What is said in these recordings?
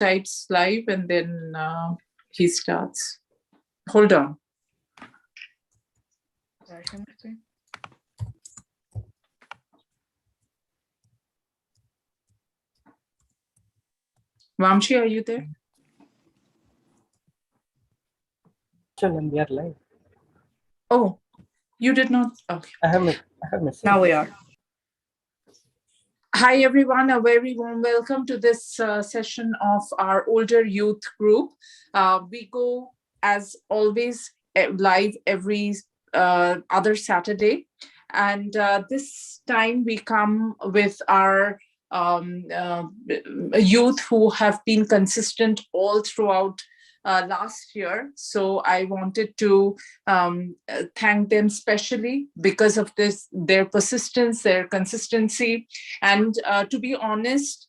types live and then he starts. Hold on. Vamshi, are you there? We are live. Oh, you did not. Okay. I have missed. Now we are. Hi, everyone. A very warm welcome to this session of our older youth group. We go, as always, live every other Saturday. And this time we come with our youth who have been consistent all throughout last year. So I wanted to thank them specially because of their persistence, their consistency. And to be honest,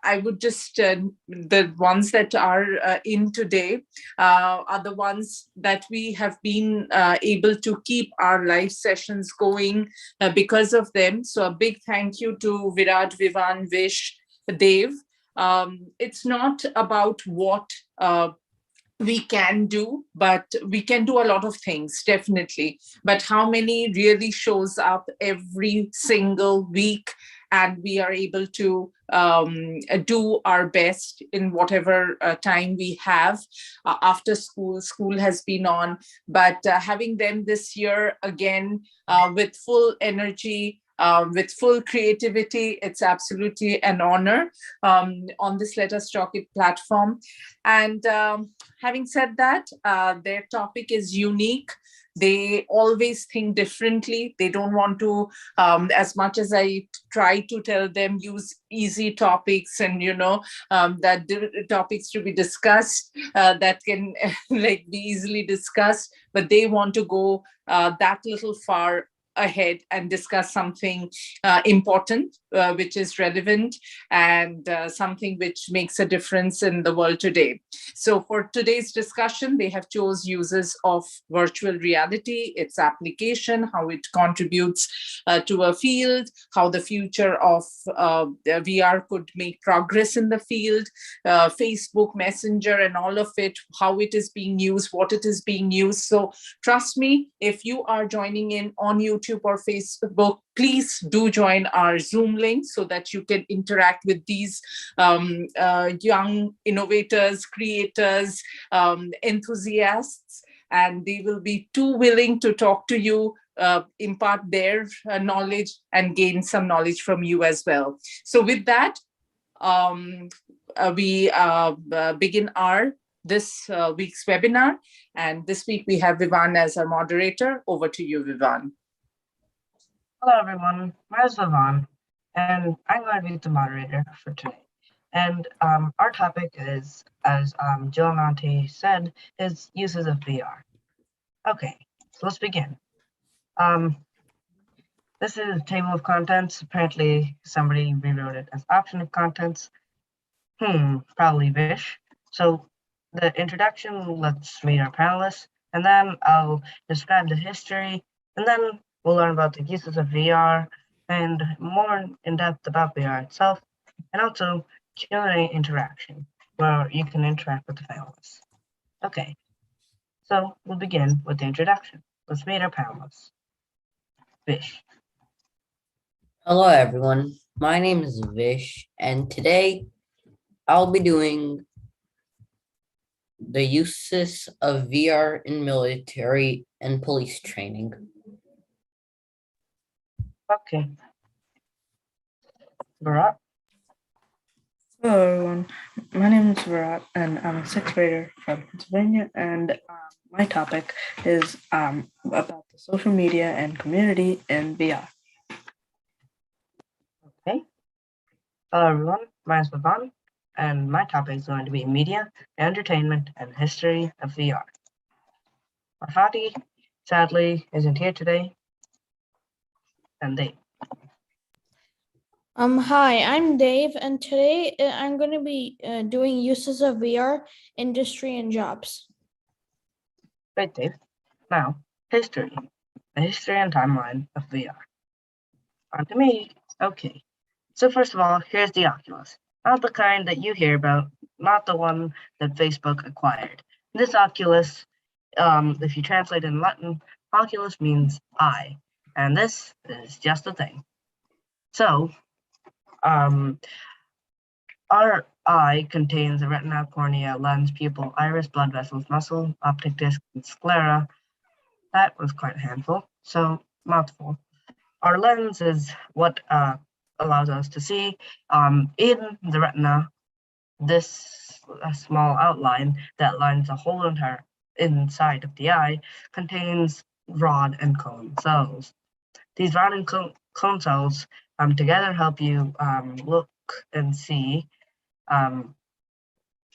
I would just, the ones that are in today are the ones that we have been able to keep our live sessions going because of them. So a big thank you to Virat, Vivan, Vish, Dev. It's not about what we can do, but we can do a lot of things, definitely. But how many really shows up every single week and we are able to do our best in whatever time we have after school. School has been on, but having them this year again with full energy, with full creativity, it's absolutely an honor on this Let Us Talk It platform. And having said that, their topic is unique. They always think differently. They don't want to, as much as I try to tell them, use easy topics and, that topics to be discussed that can like be easily discussed, but they want to go that little far ahead and discuss something important, which is relevant and something which makes a difference in the world today. So for today's discussion, they have chose uses of virtual reality, its application, how it contributes to a field, how the future of VR could make progress in the field, Facebook Messenger and all of it, how it is being used, what it is being used. So trust me, if you are joining in on YouTube or Facebook, please do join our Zoom link so that you can interact with these young innovators, creators, enthusiasts, and they will be too willing to talk to you, impart their knowledge and gain some knowledge from you as well. So with that, we begin this week's webinar. And this week we have Vivan as our moderator. Over to you, Vivan. Hello, everyone. My name is Vivan, and I'm going to be the moderator for today. And our topic is, as Jill Monte said, is uses of VR. Okay, so let's begin. This is a table of contents. Apparently, somebody rewrote it as option of contents. Probably Vish. So the introduction, let's meet our panelists, and then I'll describe the history, and then we'll learn about the uses of VR and more in depth about VR itself, and also Q&A interaction, where you can interact with the panelists. Okay, so we'll begin with the introduction. Let's meet our panelists. Vish. Hello, everyone. My name is Vish, and today I'll be doing the uses of VR in military and police training. Okay. Virat. Hello, everyone. My name is Virat, and I'm a sixth grader from Pennsylvania, and my topic is about the social media and community in VR. Okay. Hello, everyone. My name is Vivan, and my topic is going to be media, entertainment, and history of VR. Mahati, sadly, isn't here today. And Dave. Hi, I'm Dave, and today I'm going to be doing uses of VR, industry, and jobs. Great, Dave. Now, history. The history and timeline of VR. On to me. Okay. So first of all, here's the Oculus. Not the kind that you hear about, not the one that Facebook acquired. This Oculus, if you translate in Latin, Oculus means eye, and this is just a thing. So, our eye contains a retina, cornea, lens, pupil, iris, blood vessels, muscle, optic disc, and sclera. That was quite a handful, so mouthful. Our lens is what allows us to see. In the retina, this small outline that lines the whole entire inside of the eye contains rod and cone cells. These rod and cone cells together help you look and see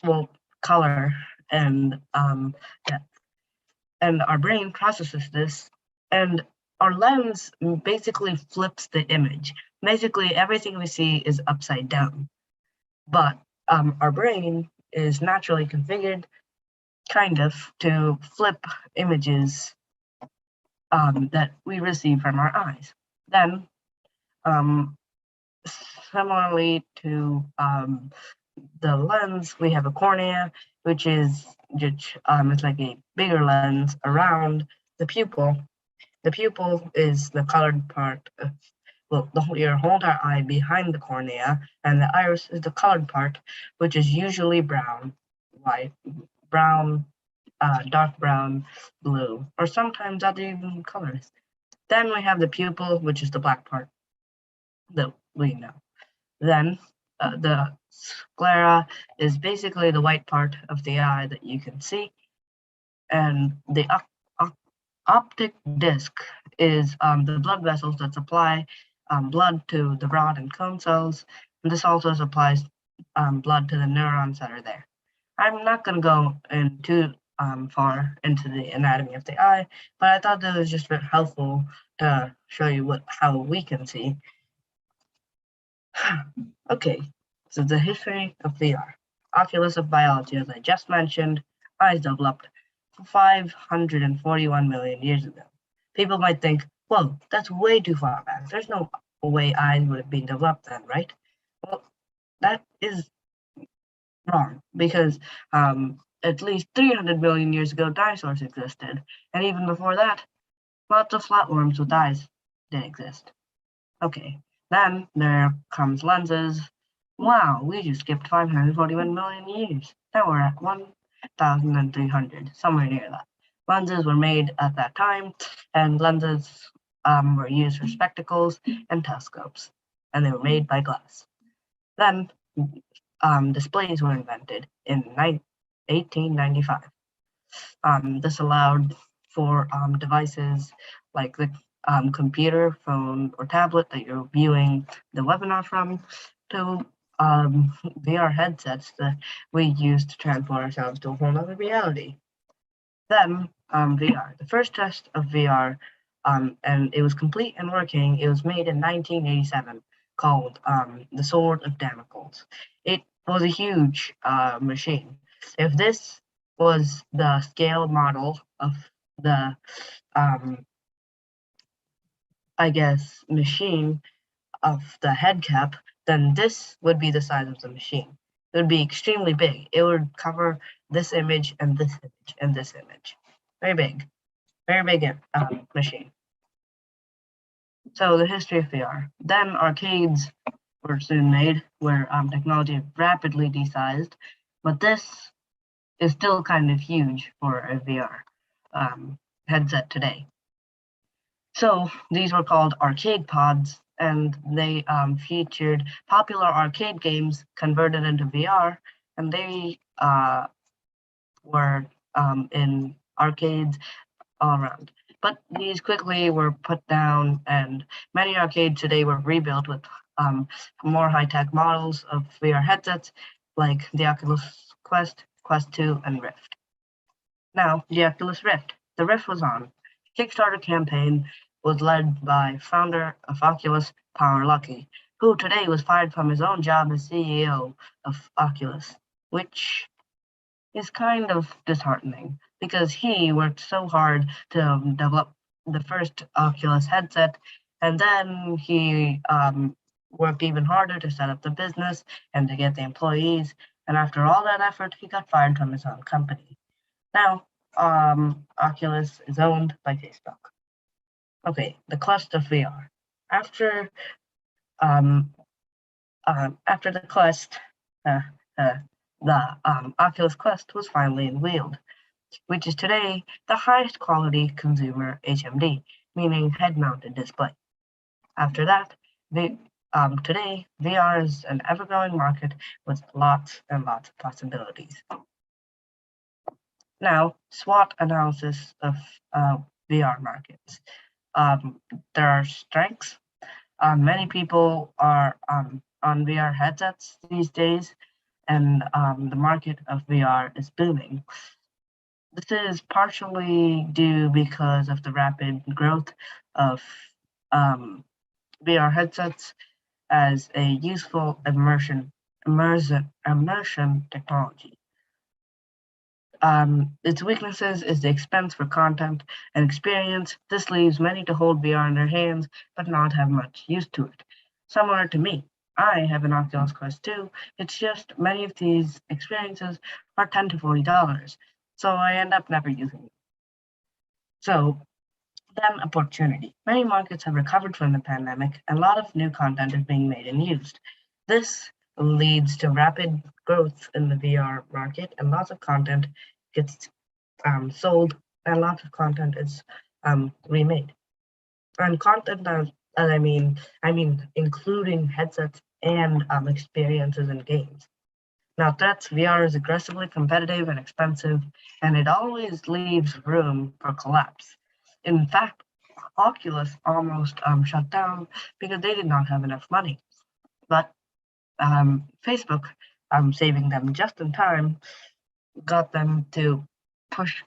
well, color and depth. And our brain processes this, and our lens basically flips the image. Basically, everything we see is upside down, but our brain is naturally configured, kind of, to flip images that we receive from our eyes. Then, similarly to the lens, we have a cornea, which is it's like a bigger lens around the pupil. The pupil is the colored part of your whole entire eye behind the cornea, and the iris is the colored part, which is usually brown, white, brown, dark brown, blue, or sometimes other even colors. Then we have the pupil, which is the black part that we know. Then the sclera is basically the white part of the eye that you can see, and the optic disc is the blood vessels that supply blood to the rod and cone cells, and this also supplies blood to the neurons that are there. I'm not going to go in too far into the anatomy of the eye, but I thought that was just very helpful to show you how we can see. Okay, so the history of VR. Oculus of biology, as I just mentioned, eyes developed 541 million years ago. People might think, whoa, that's way too far back. There's no way eyes would have been developed then, right? Well, that is wrong, because at least 300 million years ago, dinosaurs existed. And even before that, lots of flatworms with eyes did exist. Okay, then there comes lenses. Wow, we just skipped 541 million years. Now we're at 1,300, somewhere near that. Lenses were made at that time, and lenses were used for spectacles and telescopes, and they were made by glass. Then displays were invented in 1895. This allowed for devices like the computer, phone, or tablet that you're viewing the webinar from, to VR headsets that we use to transport ourselves to a whole other reality. Then VR, the first test of VR, and it was complete and working. It was made in 1987, called the Sword of Damocles. It was a huge machine. If this was the scale model of the, I guess, machine of the head cap, then this would be the size of the machine. It would be extremely big. It would cover this image and this image and this image. Very big machine. So the history of VR. Then arcades were soon made, where technology rapidly desized, but this is still kind of huge for a VR headset today. So these were called arcade pods, and they featured popular arcade games converted into VR, and they were in arcades all around. But these quickly were put down, and many arcades today were rebuilt with more high-tech models of VR headsets, like the Oculus Quest, Quest 2, and Rift. Now, the Oculus Rift. The Rift was on. Kickstarter campaign was led by founder of Oculus, Power Lucky, who today was fired from his own job as CEO of Oculus, which is kind of disheartening, because he worked so hard to develop the first Oculus headset, and then he worked even harder to set up the business and to get the employees. And after all that effort, he got fired from his own company. Now, Oculus is owned by Facebook. Okay, the Quest of VR. After the Quest, the Oculus Quest was finally unveiled, which is today the highest quality consumer HMD, meaning head-mounted display. After that, today VR is an ever-growing market with lots and lots of possibilities. Now, SWOT analysis of VR markets. There are strengths. Many people are on VR headsets these days, and the market of VR is booming. This is partially due because of the rapid growth of VR headsets as a useful immersion technology. Its weaknesses is the expense for content and experience. This leaves many to hold VR in their hands, but not have much use to it. Similar to me, I have an Oculus Quest 2. It's just many of these experiences are $10 to $40, so I end up never using them. So then opportunity. Many markets have recovered from the pandemic, and a lot of new content is being made and used. This leads to rapid growth in the VR market, and lots of content gets sold, and lots of content is remade. And content, I mean including headsets and experiences and games. Now, threats, VR is aggressively competitive and expensive, and it always leaves room for collapse. In fact, Oculus almost shut down because they did not have enough money. But Facebook, saving them just in time, got them to push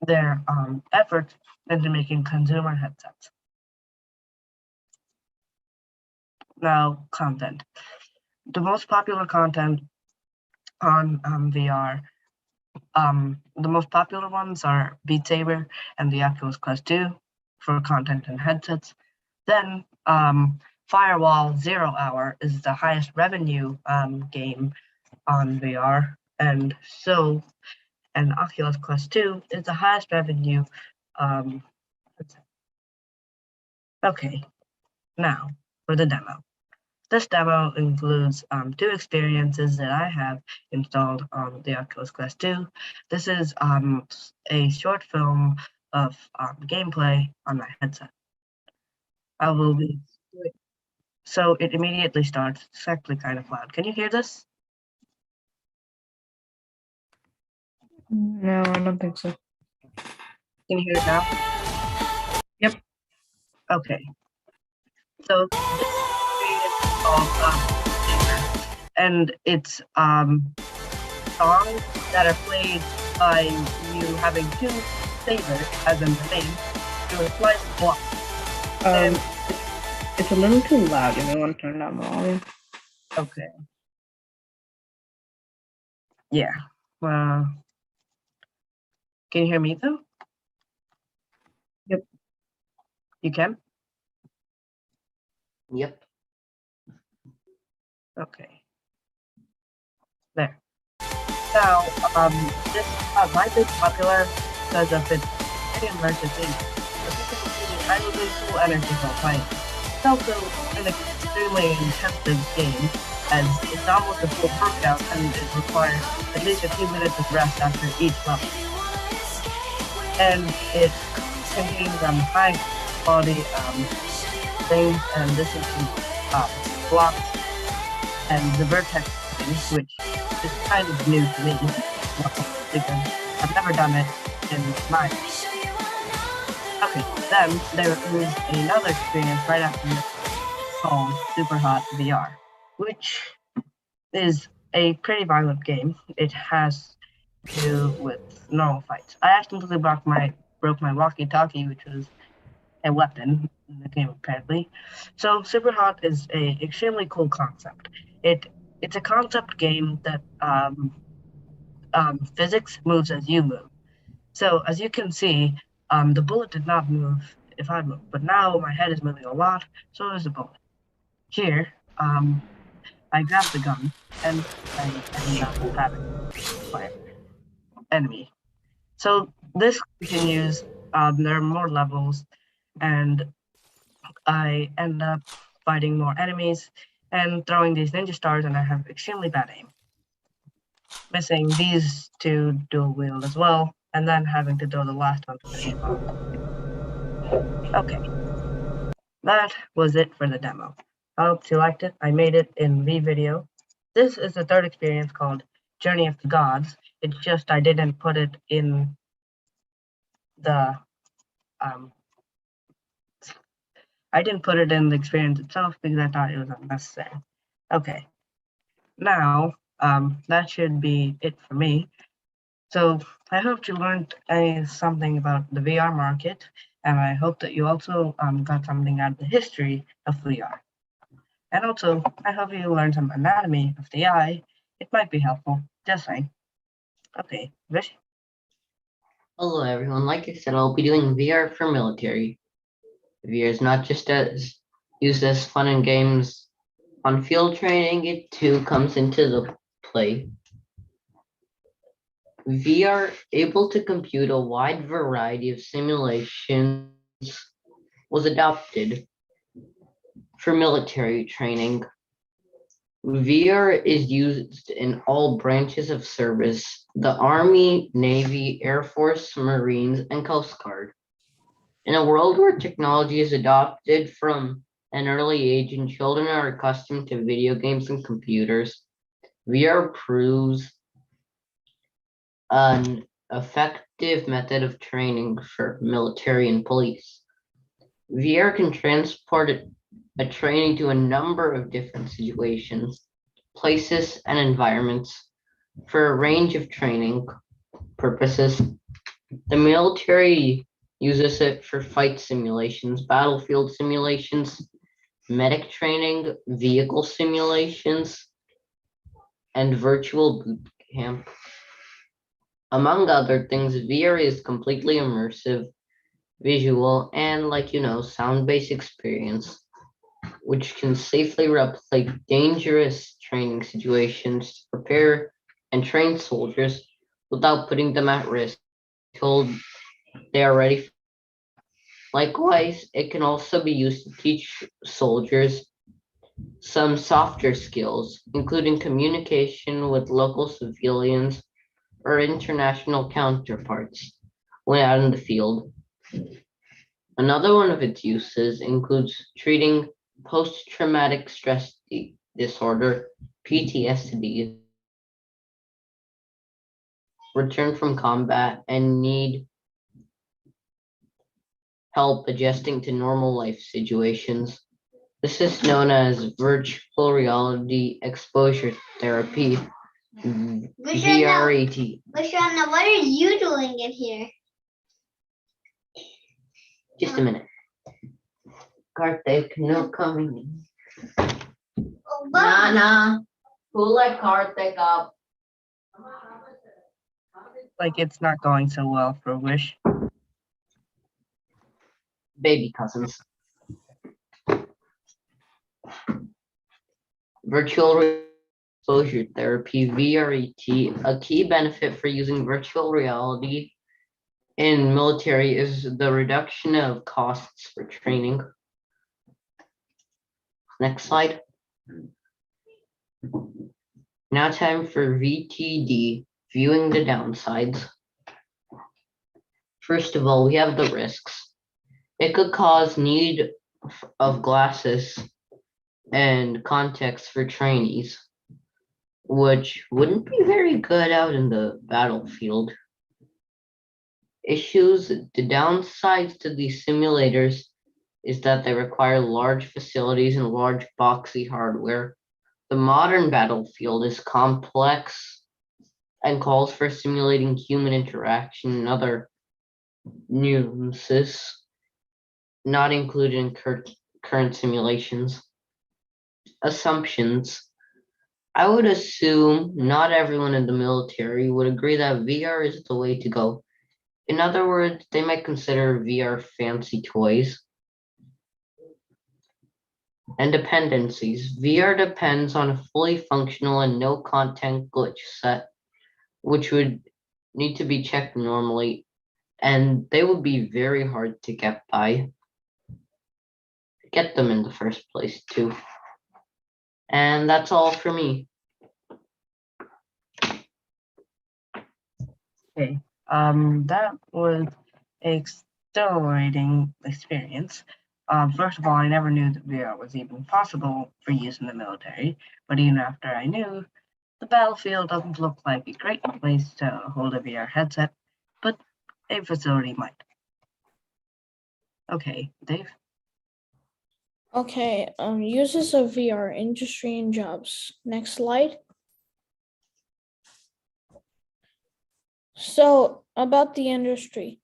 their efforts into making consumer headsets. Now, content. The most popular content on VR, the most popular ones are Beat Saber and the Oculus Quest 2 for content and headsets. Then Firewall 0 Hour is the highest revenue game on VR, and Oculus Quest 2 is the highest revenue. Okay, now for the demo. This demo includes 2 experiences that I have installed on the Oculus Quest 2. This is a short film of gameplay on my headset. I will be. So it immediately starts. It's actually kind of loud. Can you hear this? No, I don't think so. Can you hear it now? Yep. Okay. So this experience is called and it's songs that are played by you having 2 sabers, as in the name, to a slice block. It's a little too loud. You may want to turn down the volume. Okay. Yeah. Can you hear me though? Yep. You can? Yep. Okay. There. Now, this might be popular because of its very immersive theme. I will do full energy while playing. It's also an extremely intensive game, as it's almost a full workout and it requires at least a few minutes of rest after each level. And it contains high quality things, and this includes blocks and the vertex thing, which is kind of new to me because I've never done it in mine. Okay, then there is another experience right after this called Super Hot VR, which is a pretty violent game. It has to do with normal fights. I accidentally broke my walkie-talkie, which was a weapon in the game apparently. So Super Hot is a extremely cool concept. It's a concept game that physics moves as you move. So as you can see, the bullet did not move if I moved, but now my head is moving a lot, so is the bullet. Here, I grabbed the gun and I ended up having my enemy. So this continues. There are more levels, and I end up fighting more enemies and throwing these ninja stars, and I have extremely bad aim. Missing these two dual wield as well, and then having to throw the last one to finish him off. Okay, that was it for the demo. I hope you liked it. I made it in V-video. This is the third experience called Journey of the Gods. It's just I didn't put it in the I didn't put it in the experience itself because I thought it was unnecessary. Okay, now that should be it for me. So I hope you learned something about the VR market, and I hope that you also got something out of the history of VR. And also, I hope you learned some anatomy of the eye. It might be helpful, just saying. Okay, Vish? Hello, everyone. Like I said, I'll be doing VR for military. VR is not just as used as fun and games on field training, it too comes into the play. VR able to compute a wide variety of simulations was adopted for military training. VR is used in all branches of service: the Army, Navy, Air Force, Marines, and Coast Guard. In a world where technology is adopted from an early age and children are accustomed to video games and computers, VR proves an effective method of training for military and police. VR can transport a training to a number of different situations, places, and environments for a range of training purposes. The military uses it for fight simulations, battlefield simulations, medic training, vehicle simulations, and virtual boot camp. Among other things, VR is completely immersive, visual, and sound-based experience, which can safely replicate dangerous training situations to prepare and train soldiers without putting them at risk until they are ready. Likewise, it can also be used to teach soldiers some softer skills, including communication with local civilians or international counterparts when out in the field. Another one of its uses includes treating post-traumatic stress disorder, PTSD, return from combat, and need help adjusting to normal life situations. This is known as virtual reality exposure therapy, VRAT. Vishwana, what are you doing in here? Just a minute. Karthik, no coming in. Oh, Nana, who let Karthik up? Like it's not going so well for Wish. Baby cousins. Virtual exposure therapy, VRET. A key benefit for using virtual reality in military is the reduction of costs for training. Next slide. Now time for VTD, viewing the downsides. First of all, we have the risks. It could cause need of glasses and contacts for trainees, which wouldn't be very good out in the battlefield. The downsides to these simulators is that they require large facilities and large boxy hardware. The modern battlefield is complex and calls for simulating human interaction and other nuances not included in current simulations. Assumptions. I would assume not everyone in the military would agree that VR is the way to go. In other words, they might consider VR fancy toys. and dependencies. VR depends on a fully functional and no content glitch set, which would need to be checked normally, and they would be very hard to get them in the first place too. And that's all for me. Okay. That was an exhilarating experience. First of all, I never knew that VR was even possible for use in the military, but even after I knew, the battlefield doesn't look like a great place to hold a VR headset, but a facility might. Okay, Dave. Okay, uses of VR, industry and jobs. Next slide. So, about the industry.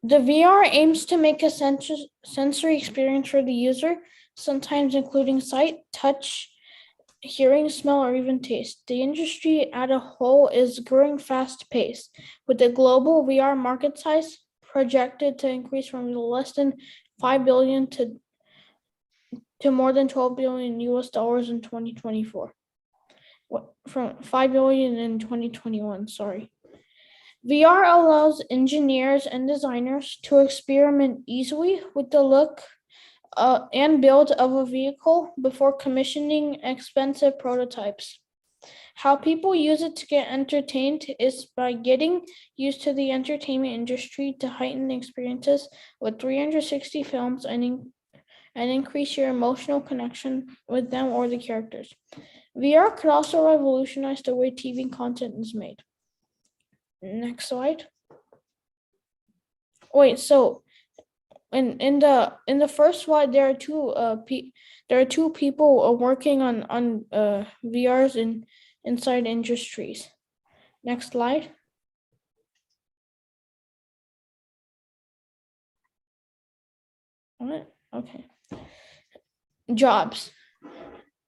The VR aims to make a sensory experience for the user, sometimes including sight, touch, hearing, smell, or even taste. The industry as a whole is growing fast paced, with the global VR market size projected to increase from less than 5 billion to more than 12 billion US dollars in 2024. From 5 billion in 2021, sorry. VR allows engineers and designers to experiment easily with the look and build of a vehicle before commissioning expensive prototypes. How people use it to get entertained is by getting used to the entertainment industry to heighten experiences with 360 films and increase your emotional connection with them or the characters. VR could also revolutionize the way TV content is made. Next slide. Wait, so in the first slide there are two people working on VRs inside industries. Next slide. What? Okay. Jobs.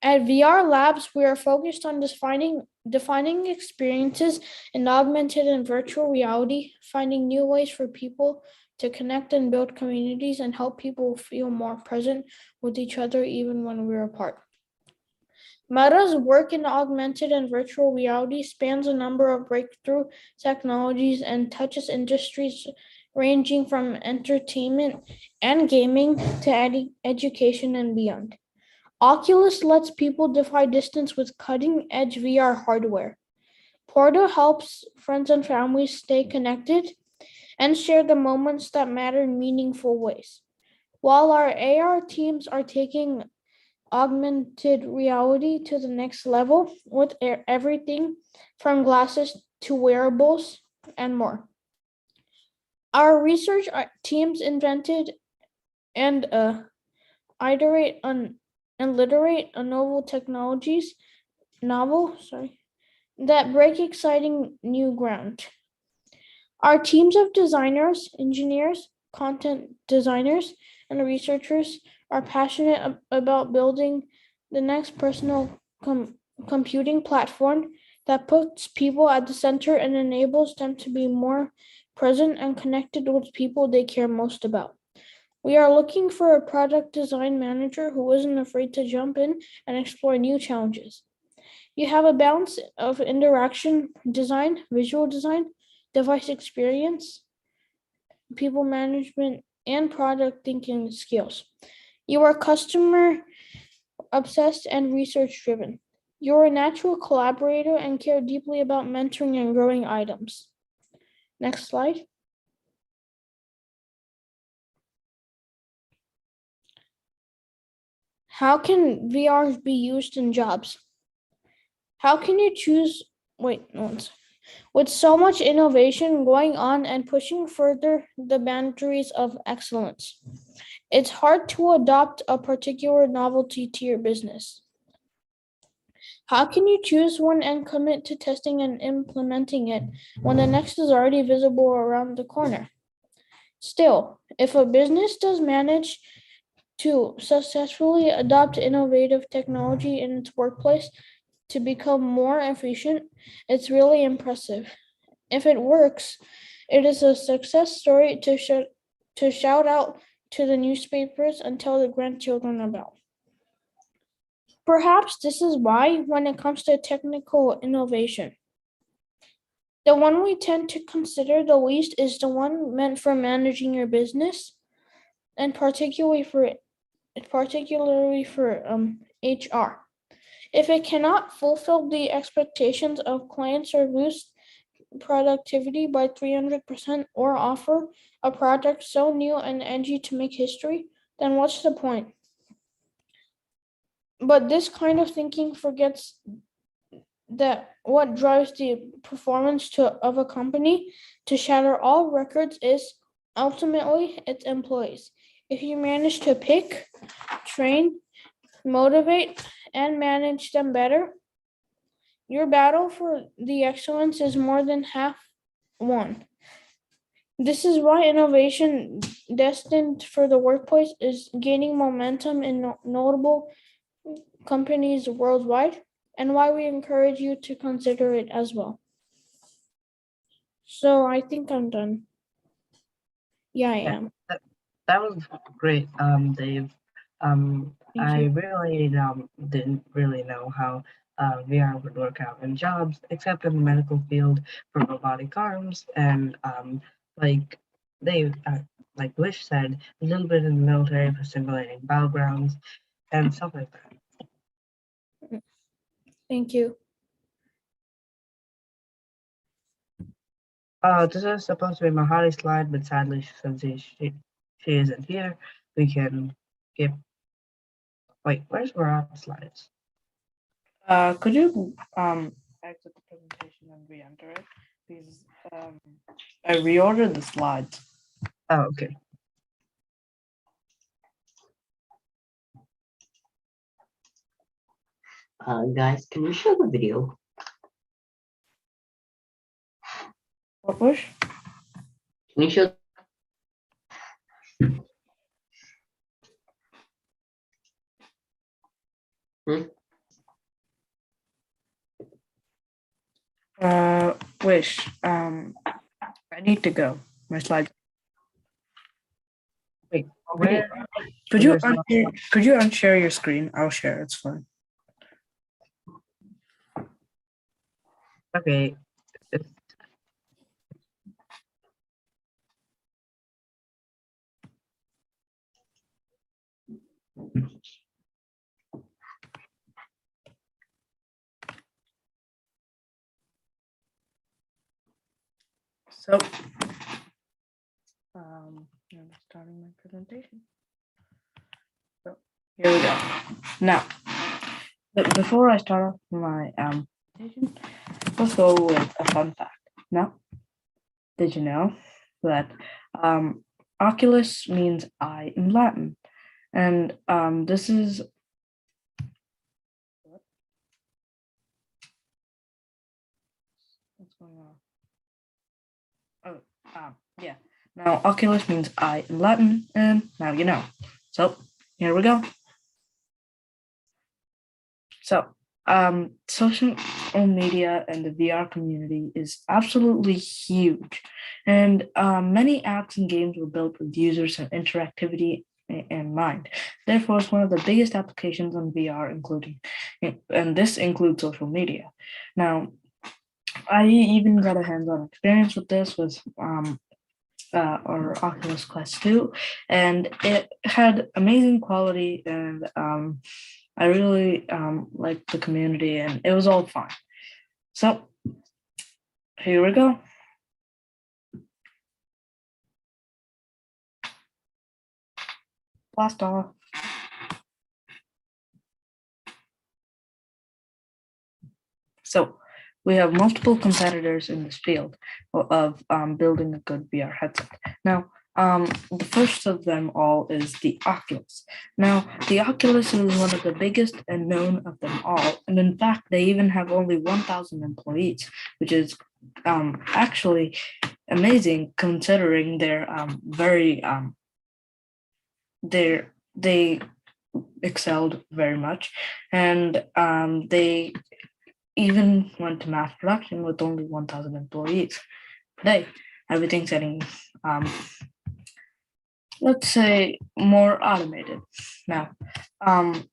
At VR Labs, we are focused on defining experiences in augmented and virtual reality, finding new ways for people to connect and build communities and help people feel more present with each other even when we're apart. Meta's work in augmented and virtual reality spans a number of breakthrough technologies and touches industries ranging from entertainment and gaming to education and beyond. Oculus lets people defy distance with cutting-edge VR hardware. Portal helps friends and families stay connected and share the moments that matter in meaningful ways. While our AR teams are taking augmented reality to the next level with everything from glasses to wearables and more. Our research teams invented and iterate on and literate on novel technologies that break exciting new ground. Our teams of designers, engineers, content designers, and researchers are passionate about building the next personal computing platform that puts people at the center and enables them to be more present and connected with people they care most about. We are looking for a product design manager who isn't afraid to jump in and explore new challenges. You have a balance of interaction design, visual design, device experience, people management, and product thinking skills. You are customer obsessed and research driven. You're a natural collaborator and care deeply about mentoring and growing items. Next slide. How can VR be used in jobs? How can you choose? With so much innovation going on and pushing further the boundaries of excellence, it's hard to adopt a particular novelty to your business. How can you choose one and commit to testing and implementing it when the next is already visible around the corner? Still, if a business does manage to successfully adopt innovative technology in its workplace to become more efficient, it's really impressive. If it works, it is a success story to shout out to the newspapers and tell the grandchildren about. Perhaps this is why, when it comes to technical innovation, the one we tend to consider the least is the one meant for managing your business, and particularly for HR. If it cannot fulfill the expectations of clients or boost productivity by 300% or offer a product so new and edgy to make history, then what's the point? But this kind of thinking forgets that what drives the performance of a company to shatter all records is ultimately its employees. If you manage to pick, train, motivate, and manage them better, your battle for the excellence is more than half won. This is why innovation destined for the workplace is gaining momentum in notable companies worldwide, and why we encourage you to consider it as well. So I think I'm done. Yeah, I Yeah. am. That was great, Dave. Thank I you. really didn't really know how VR would work out in jobs, except in the medical field for robotic arms, and like Dave, like Wish said, a little bit in the military for simulating battlegrounds and stuff like that. Thank you. This is supposed to be Mahali's slide, but sadly, since she isn't here, we can give. Wait, where's Virat's slides? Could you exit the presentation and re-enter it? Because I reordered the slides. Oh, okay. Guys, can we show the video? What push? Can you show? Wish. I need to go. My slides. Wait, Could you, where? could you unshare your screen? I'll share. It's fine. Okay. So, I'm starting my presentation. So here we go. Now, before I start off my presentation, let's go with a fun fact. Now, did you know that Oculus means eye in Latin? And this is what's going on? Oh, yeah. Now, Oculus means eye in Latin, and now you know. So, here we go. So, social media and the VR community is absolutely huge, and many apps and games were built with users and interactivity in mind. Therefore, it's one of the biggest applications on VR, and this includes social media. Now, I even got a hands-on experience with this with or Oculus Quest 2, and it had amazing quality, and I really liked the community, and it was all fun. So here we go. Blast off. So we have multiple competitors in this field of building a good VR headset. Now, the first of them all is the Oculus. Now, the Oculus is one of the biggest and known of them all, and in fact, they even have only 1,000 employees, which is actually amazing considering they're they excelled very much, and they even went to mass production with only 1,000 employees. Today, everything's getting let's say more automated. Now, um,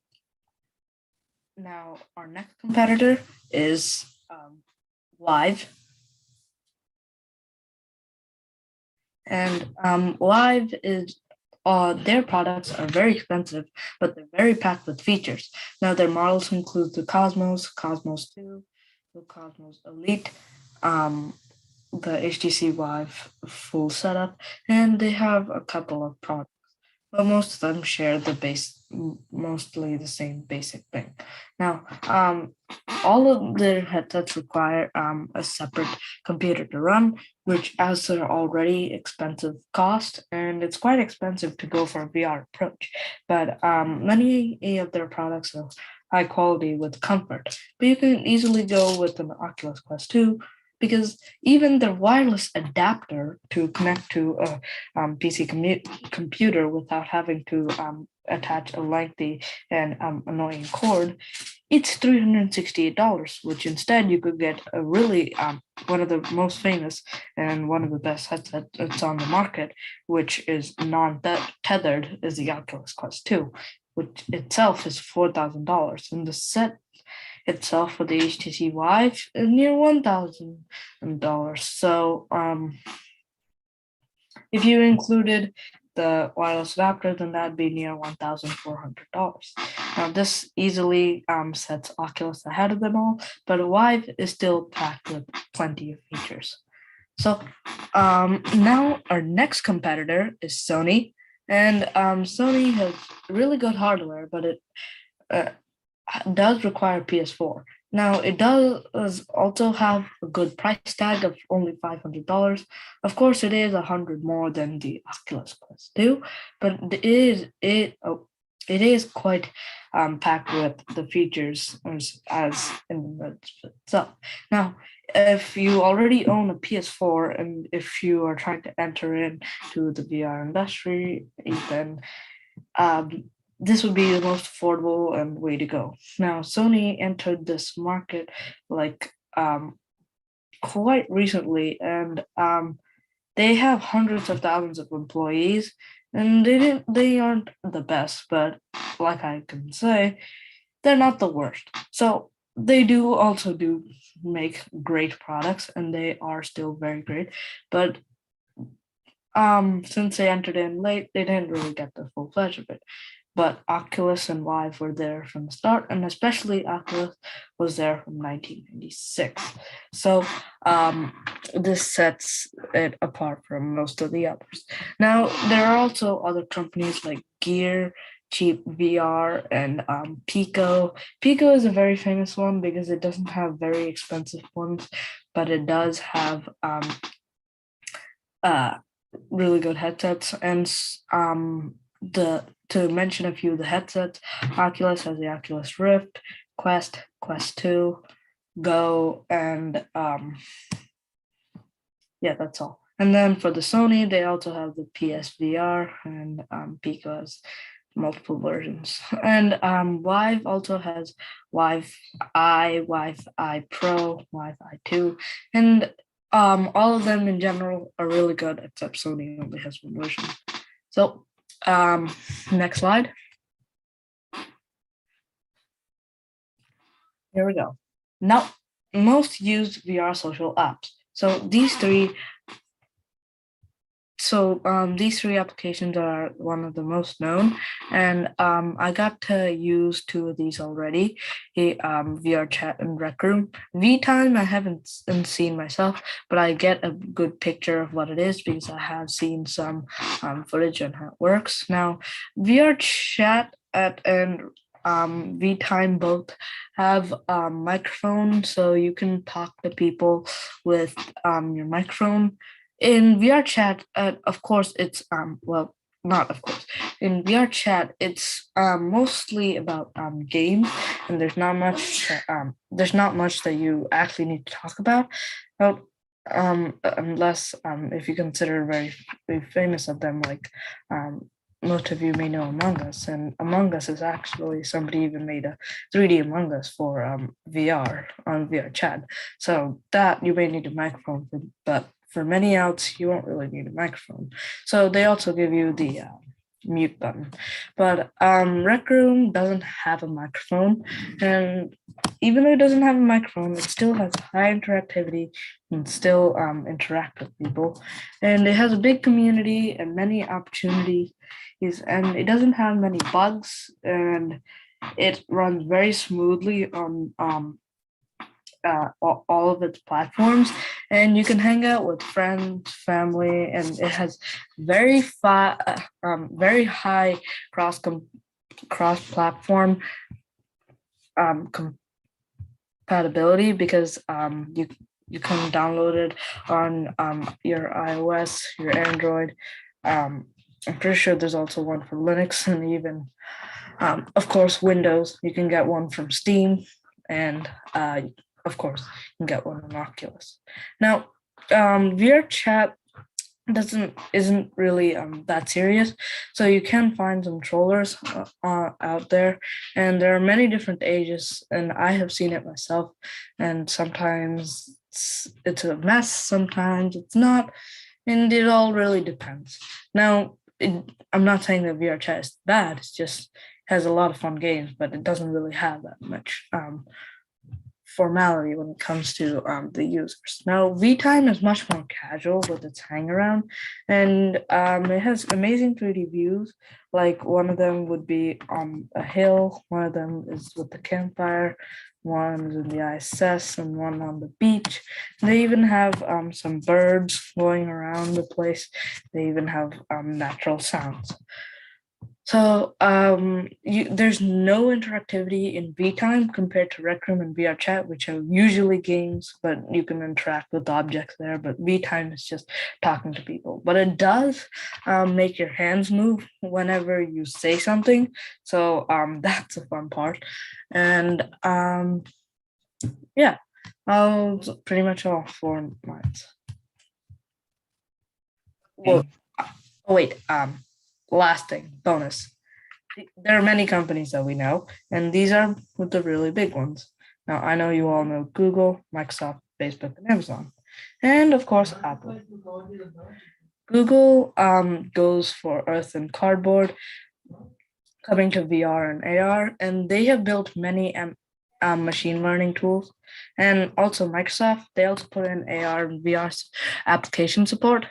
now our next competitor is Live, and Live is their products are very expensive, but they're very packed with features. Now their models include the Cosmos, Cosmos 2, the Cosmos Elite, the HTC Vive full setup, and they have a couple of products, but most of them share mostly the same basic thing. Now, all of their headsets require a separate computer to run, which adds their already expensive cost, and it's quite expensive to go for a VR approach. But many of their products are high quality with comfort. But you can easily go with an Oculus Quest 2 because even the wireless adapter to connect to a PC computer without having to attach a lengthy and annoying cord, it's $368, which instead you could get a really one of the most famous and one of the best headsets that's on the market, which is non-tethered, is the Oculus Quest 2, which itself is $4,000. And the set itself for the HTC Vive is near $1,000. So if you included the wireless adapter, then that'd be near $1,400. Now this easily sets Oculus ahead of them all, but Vive is still packed with plenty of features. So now our next competitor is Sony, and Sony has really good hardware, but it does require PS4. Now it does also have a good price tag of only $500. Of course, it is $100 more than the Oculus Quest 2, but it is quite packed with the features as in the words itself. Now, if you already own a PS4 and if you are trying to enter into the VR industry, then this would be the most affordable and way to go. Now, Sony entered this market like quite recently, and they have hundreds of thousands of employees, and they aren't the best, but like I can say, they're not the worst. So they do make great products, and they are still very great, but since they entered in late, they didn't really get the full fledged of it. But Oculus and Vive were there from the start, and especially Oculus was there from 1996. So this sets it apart from most of the others. Now, there are also other companies like Gear, Cheap VR, and Pico. Pico is a very famous one because it doesn't have very expensive ones, but it does have really good headsets. And to mention a few of the headsets, Oculus has the Oculus Rift, Quest, Quest 2, Go, and yeah, that's all. And then for the Sony, they also have the PSVR, and Pico has multiple versions. And Vive also has Vive I, Vive I Pro, Vive I 2, and all of them in general are really good, except Sony only has one version. So next slide. Here we go. Now, most used VR social apps. So these three applications are one of the most known, and I got to use two of these already, VR Chat and Rec Room. VTime I haven't seen myself, but I get a good picture of what it is because I have seen some footage on how it works. Now, VR Chat and VTime both have microphone, so you can talk to people with your microphone. In VR Chat, of course, it's well, not of course. In VR Chat, it's mostly about games, and there's not much that you actually need to talk about, unless if you consider very famous of them like most of you may know Among Us, and Among Us is actually somebody even made a 3D Among Us for VR on VR chat. So that you may need a microphone for, but for many outs, you won't really need a microphone. So they also give you the mute button. But Rec Room doesn't have a microphone, and even though it doesn't have a microphone, it still has high interactivity and still interact with people. And it has a big community and many opportunities, and it doesn't have many bugs, and it runs very smoothly on all of its platforms, and you can hang out with friends, family, and it has very high cross platform compatibility, because you can download it on your iOS, your Android. I'm pretty sure there's also one for Linux, and even of course Windows. You can get one from Steam, and of course you can get one on Oculus. Now VR chat isn't really that serious, so you can find some trollers out there, and there are many different ages, and I have seen it myself, and sometimes it's a mess, sometimes it's not, and it all really depends. Now I'm not saying that VR chat is bad, it's just has a lot of fun games, but it doesn't really have that much formality when it comes to the users. Now, VTime is much more casual with its hang around, and it has amazing 3D views. Like one of them would be on a hill, one of them is with the campfire, one is in the ISS, and one on the beach. They even have some birds going around the place. They even have natural sounds. So there's no interactivity in VTime compared to Rec Room and VR Chat, which are usually games, but you can interact with objects there. But VTime is just talking to people. But it does make your hands move whenever you say something. So that's a fun part. And yeah, that's pretty much all for mine. Well, oh wait, last thing, bonus. There are many companies that we know, and these are the really big ones. Now, I know you all know Google, Microsoft, Facebook, and Amazon, and of course, Apple. Google goes for Earth and Cardboard, coming to VR and AR, and they have built many machine learning tools. And also Microsoft, they also put in AR and VR application support,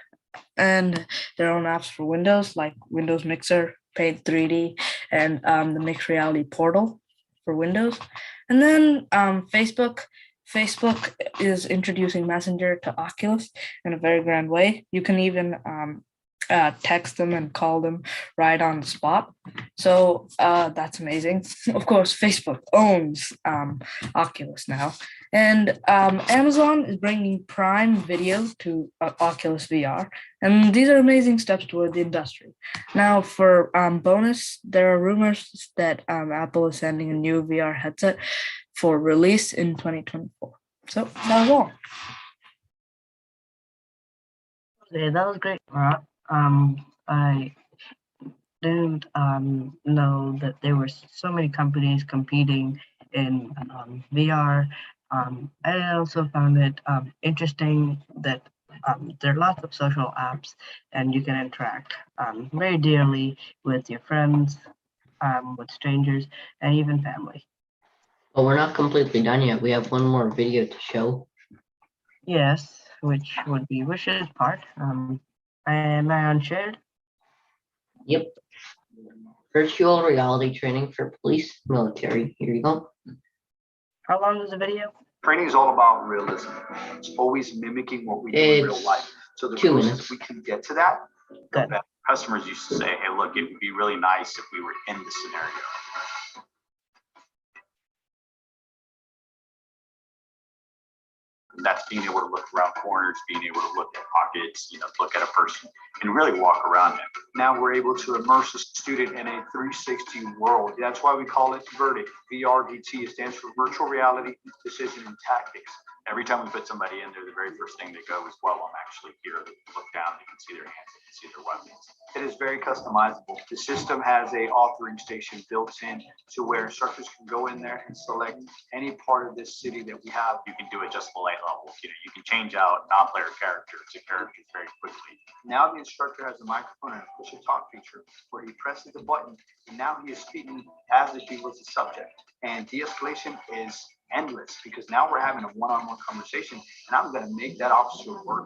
and their own apps for Windows, like Windows Mixer, Paint 3D, and the Mixed Reality Portal for Windows. And then Facebook is introducing Messenger to Oculus in a very grand way. You can even text them and call them right on the spot. So that's amazing. Of course, Facebook owns Oculus now. And Amazon is bringing Prime Video to Oculus VR. And these are amazing steps toward the industry. Now, for bonus, there are rumors that Apple is sending a new VR headset for release in 2024. So that was all. Okay, that was great, Marat. I didn't know that there were so many companies competing in VR. I also found it interesting that there are lots of social apps and you can interact very dearly with your friends, with strangers, and even family. But we're not completely done yet. We have one more video to show. Yes, which would be Wish's part. Am I unshared? Yep. Virtual reality training for police, military. Here you go. How long is the video? Training is all about realism. It's always mimicking what we do in real life. So the 2 closest minutes. we can get to that, Good. customers used to say, hey, look, it would be really nice if we were in this scenario. That's being able to look around corners, being able to look at pockets, look at a person and really walk around them. Now we're able to immerse a student in a 360 world. That's why we call it VRDT. It stands for Virtual Reality Decision and Tactics. Every time we put somebody in there, the very first thing that goes, well, I'm actually here. They can look down, they can see their hands, they can see their weapons. It is very customizable. The system has a authoring station built in to where instructors can go in there and select any part of this city that we have. You can do it just light level. You can change out non-player characters to characters very quickly. Now the instructor has a microphone and a push to talk feature where he presses the button and now he is speaking as if he was the subject. And de-escalation is endless because now we're having a one-on-one conversation and I'm going to make that officer work.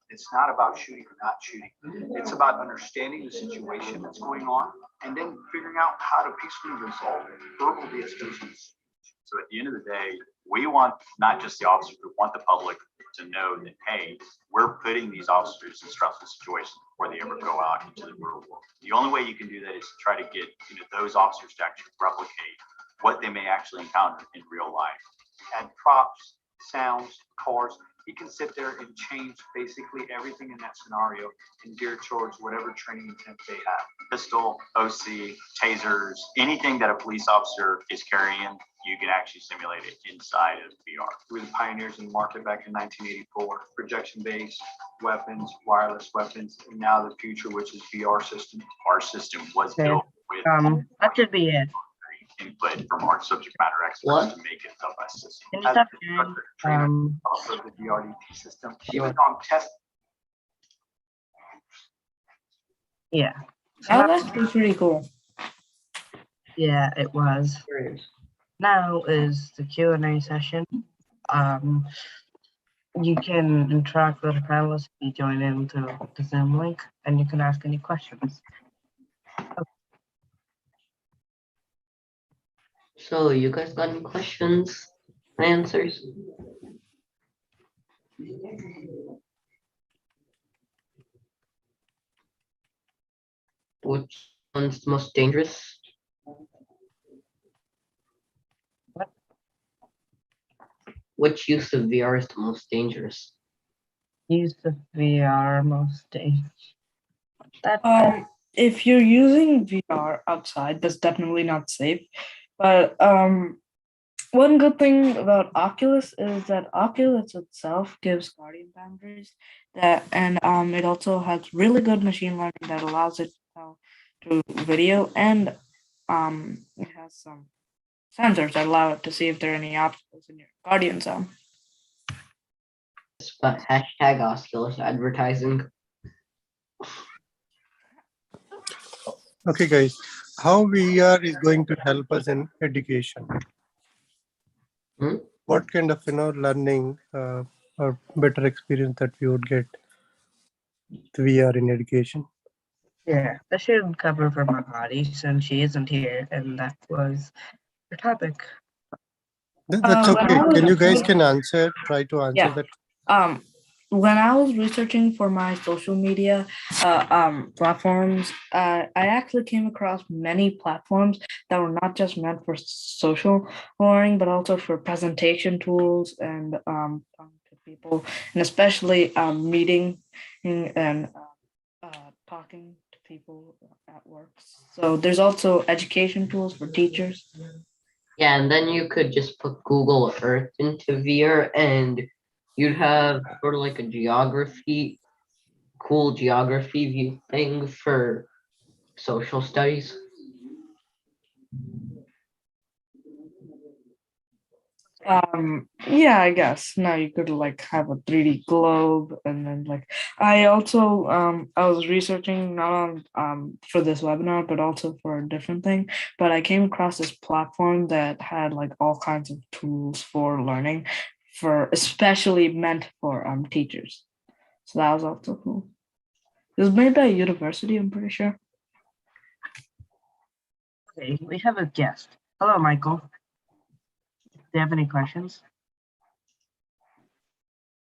It's not about shooting or not shooting. It's about understanding the situation that's going on and then figuring out how to peacefully resolve verbal de-escalation. So at the end of the day, we want not just the officers, we want the public to know that, hey, we're putting these officers in stressful situations before they ever go out into the real world. The only way you can do that is to try to get those officers to actually replicate what they may actually encounter in real life. Add props, sounds, cars. You can sit there and change basically everything in that scenario and gear towards whatever training intent they have. Pistol, OC, tasers, anything that a police officer is carrying, you can actually simulate it inside of VR. We were the pioneers in the market back in 1984, projection-based weapons, wireless weapons, and now the future, which is VR system. Our system was built with that should be it. input from our subject matter experts to make it the best system. Can you As stop the sharing? instructor, trainer, also the VRDT system, even on test. Yeah. That was actually pretty cool. Yeah, it was. Now is the Q&A session. You can interact with the panelists if you join into the Zoom link, and you can ask any questions. So you guys got any questions, answers? Which one's the most dangerous? What? Which use of VR is the most dangerous? Use the VR most days. That If you're using VR outside, that's definitely not safe. But one good thing about Oculus is that Oculus itself gives guardian boundaries and it also has really good machine learning that allows it to tell through video, and it has some sensors that allow it to see if there are any obstacles in your guardian zone. But hashtag Oculus advertising. Okay, guys, how VR is going to help us in education? What kind of learning or better experience that we would get with VR in education? Yeah, that should cover for Mahadi since she isn't here, and that was her topic. That's okay. Can you guys answer? Try to answer that. When I was researching for my social media platforms, I actually came across many platforms that were not just meant for social learning, but also for presentation tools and to people, and especially meeting and talking to people at work. So there's also education tools for teachers. Yeah, and then you could just put Google Earth into VR and you'd have sort of like a cool geography view thing for social studies. Yeah, I guess. Now you could like have a 3D globe, and then I also I was researching not on for this webinar, but also for a different thing. But I came across this platform that had like all kinds of tools for learning, especially meant for teachers. So that was also cool. It was made by a university, I'm pretty sure. Okay, we have a guest. Hello, Michael. Do you have any questions?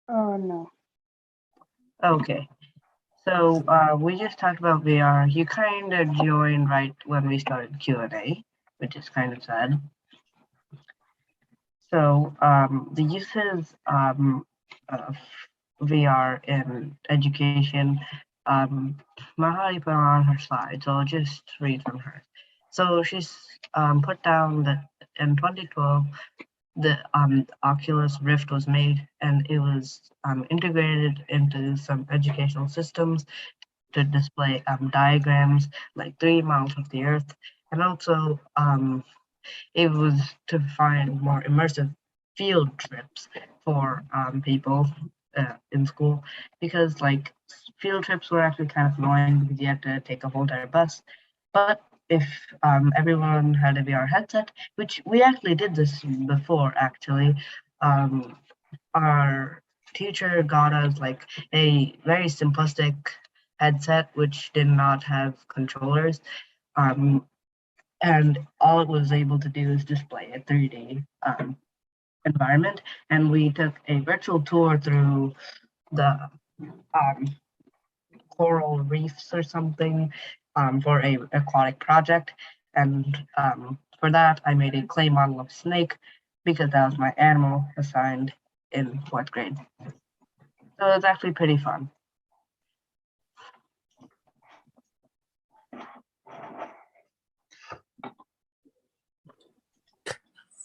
No. Okay. So we just talked about VR. You kind of joined right when we started Q&A, which is kind of sad. So the uses of VR in education, Mahali put on her slide, so I'll just read from her. So she's put down that in 2012, the Oculus Rift was made, and it was integrated into some educational systems to display diagrams like 3 miles of the Earth, and also it was to find more immersive field trips for people in school, because like field trips were actually kind of annoying because you had to take a whole entire bus. But if everyone had a VR headset, which we actually did this before actually, our teacher got us like a very simplistic headset which did not have controllers. And all it was able to do is display a 3D environment. And we took a virtual tour through the coral reefs or something for a aquatic project. And for that, I made a clay model of snake because that was my animal assigned in 4th grade. So it's actually pretty fun.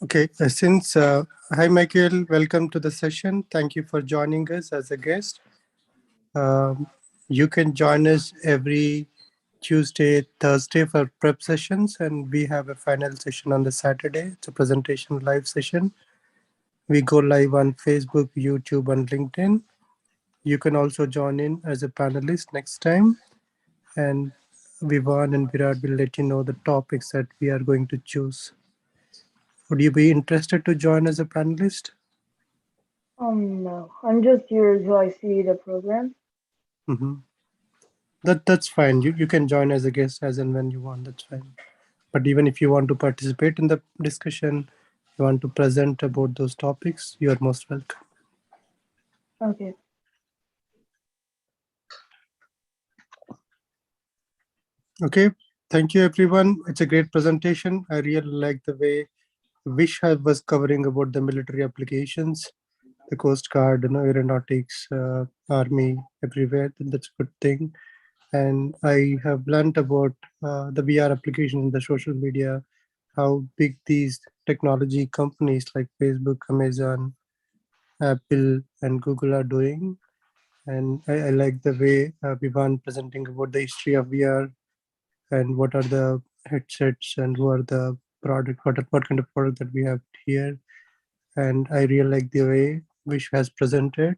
Okay, hi Michael, welcome to the session. Thank you for joining us as a guest. You can join us every Tuesday, Thursday for prep sessions, and we have a final session on the Saturday. It's a presentation live session. We go live on Facebook, YouTube, and LinkedIn. You can also join in as a panelist next time. And Vivan and Virat will let you know the topics that we are going to choose. Would you be interested to join as a panelist? No, I'm just here until I see the program. Mm-hmm. That's fine. You can join as a guest as and when you want. That's fine. But even if you want to participate in the discussion, you want to present about those topics, you are most welcome. Okay. Okay. Thank you, everyone. It's a great presentation. I really like the way Vish was covering about the military applications, the Coast Guard, aeronautics, army, everywhere. That's a good thing. And I have learned about the VR application in the social media, how big these technology companies like Facebook, Amazon, Apple, and Google are doing. And I like the way Vivan presenting about the history of VR and what are the headsets and who are the product, what kind of product that we have here. And I really like the way Vish has presented.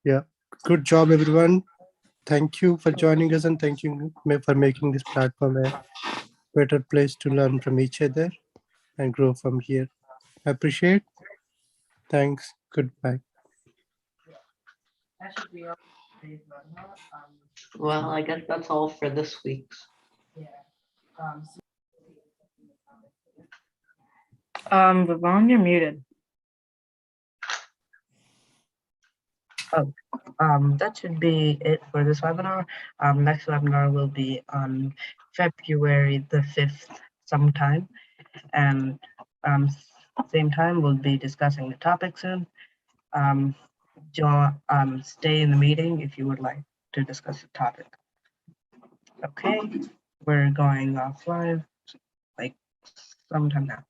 Yeah, good job, everyone. Thank you for joining us, and thank you for making this platform a better place to learn from each other and grow from here. I appreciate. Thanks. Goodbye. That should be all. Well, I guess that's all for this week's. Vivon, you're muted. That should be it for this webinar. Next webinar will be on February the 5th sometime. And same time, we'll be discussing the topic soon. Stay in the meeting if you would like to discuss the topic. Okay, we're going offline like sometime now.